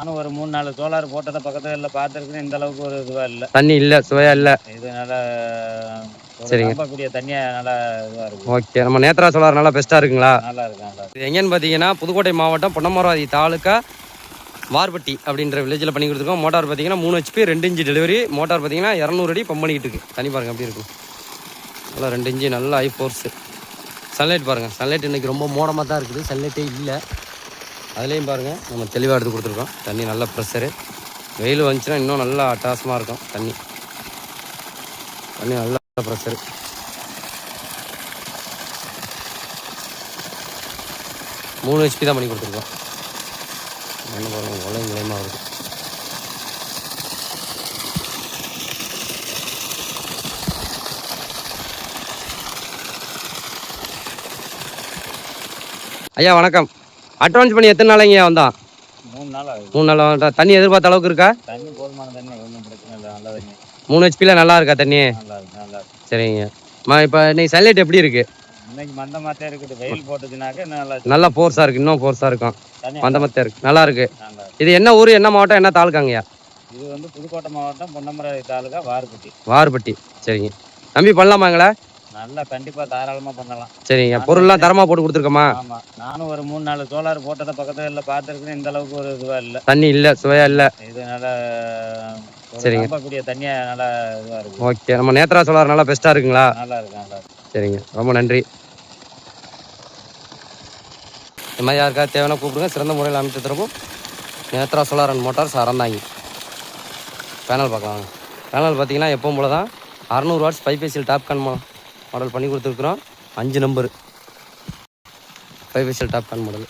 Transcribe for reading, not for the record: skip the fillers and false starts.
நானும் ஒரு 3, 4 சோலார் போட்டத பக்கத்துல பார்த்துருக்கிறேன். இந்த அளவுக்கு ஒரு இதுவா இல்ல. தண்ணி இல்ல, சுவையா இல்ல. இது நல்லா ஒரு சரிங்க. நம்பக்கூடிய தண்ணியா நல்லா இதுவா இருக்கு. ஓகே. நம்ம நேத்ரா சோலார் நல்லா பெஸ்ட்டா இருக்குங்களா? நல்லா இருக்கு, நல்லா இருக்கு. இது எங்கன்னு பார்த்தீங்கன்னா, புதுக்கோட்டை மாவட்டம் பொன்னமராவதி தாலுக்கா வார்பட்டி அப்படின்ற வில்லேஜில் பண்ணி கொடுத்துருக்கோம். மோட்டார் பார்த்தீங்கன்னா 3 HP 2 இன்ச்சு டெலிவரி. மோட்டார் பார்த்தீங்கன்னா 200 அடி பம்ப் பண்ணிக்கிட்டு இருக்கு. தண்ணி பாருங்கள் எப்படி இருக்கும். நல்லா 2 இன்ச்சு நல்லா ஹை ஃபோர்ஸு. சன்லைட் பாருங்கள். சன்லைட் இன்றைக்கி ரொம்ப மோடமாக தான் இருக்குது. சன்லைட்டே இல்லை. அதுலேயும் பாருங்கள் நம்ம தெளிவாக எடுத்து கொடுத்துருக்கோம். தண்ணி நல்ல ப்ரெஷரு. வெயில் வந்துச்சுன்னா இன்னும் நல்லா அட்டாசமாக இருக்கும் தண்ணி. தண்ணி நல்லா ப்ரெஷரு. மூணு HP தான் பண்ணி கொடுத்துருக்கோம். என்ன பாருங்கள் உலகம் நிலையமாக வருது. ஐயா வணக்கம். அட்வான்ஸ் பண்ணி எத்தனை நாளைங்க வந்தான்? 3 நாள் ஆகுது. 3 நாள் வந்துட்டா. தண்ணி எதிர்பார்த்த அளவுக்கு இருக்கா? தண்ணி போதுமான தண்ணி, ஒன்றும் பிரச்சனை இல்லை. நல்ல தண்ணி. 3 HPல நல்லா இருக்கா தண்ணி? நல்லா இருக்கு, நல்லா இருக்கு. சரிங்க. இப்போ இன்னைக்கு சன்லைட் எப்படி இருக்கு? இன்னைக்கு மந்தமாத்தே இருக்குது. வெயில் போட்டுச்சுனாக்க நல்லா ஃபோர்ஸாக இருக்குது. இன்னும் ஃபோர்ஸாக இருக்கும். மந்தமாத்தே இருக்கு. நல்லா இருக்கு. நல்லா இருக்கு. இது என்ன ஊர், என்ன மாவட்டம், என்ன தாலுக்காங்கய்யா? இது வந்து புதுக்கோட்டை மாவட்டம் பொன்னமராவதி தாலுகா வார்பட்டி. வார்பட்டி. சரிங்க. நம்பி பண்ணலாமாங்களா? நல்லா கண்டிப்பா தாராளமா பண்ணலாம். சரிங்க. பொருள்லாம் தரமாக போட்டு கொடுத்துருக்கோமா? ஆமா. நானும் ஒரு 3, 4 சோலார் போட்டத பக்கத்துல பார்த்துருக்கிறேன். இந்த அளவுக்கு ஒரு இதுவா இல்ல. தண்ணி இல்ல, சுவையா இல்ல. இது நல்லா ஒரு சரிங்க. நம்பக்கூடிய தண்ணியா நல்லா இதுவா இருக்கு. ஓகே. நம்ம நேத்ரா சோலார் நல்லா பெஸ்ட்டாக இருக்குங்களா? நல்லா இருக்கு, நல்லா இருக்கு. சரிங்க. ரொம்ப நன்றி. இந்த மாதிரி யாருக்காவது தேவையான கூப்பிடுங்க. சிறந்த முறையில் அமைத்து தரவும். Netra solar and motors Aranthangi. Panel பார்க்கலாம். பேனல் பார்த்தீங்கன்னா எப்பவும் போல தான் 600 வாட்ஸ் 5 டாப்கான் மாடல் பண்ணி கொடுத்துருக்குறோம். 5 நம்பர் 5 டாப்கான் மாடல்.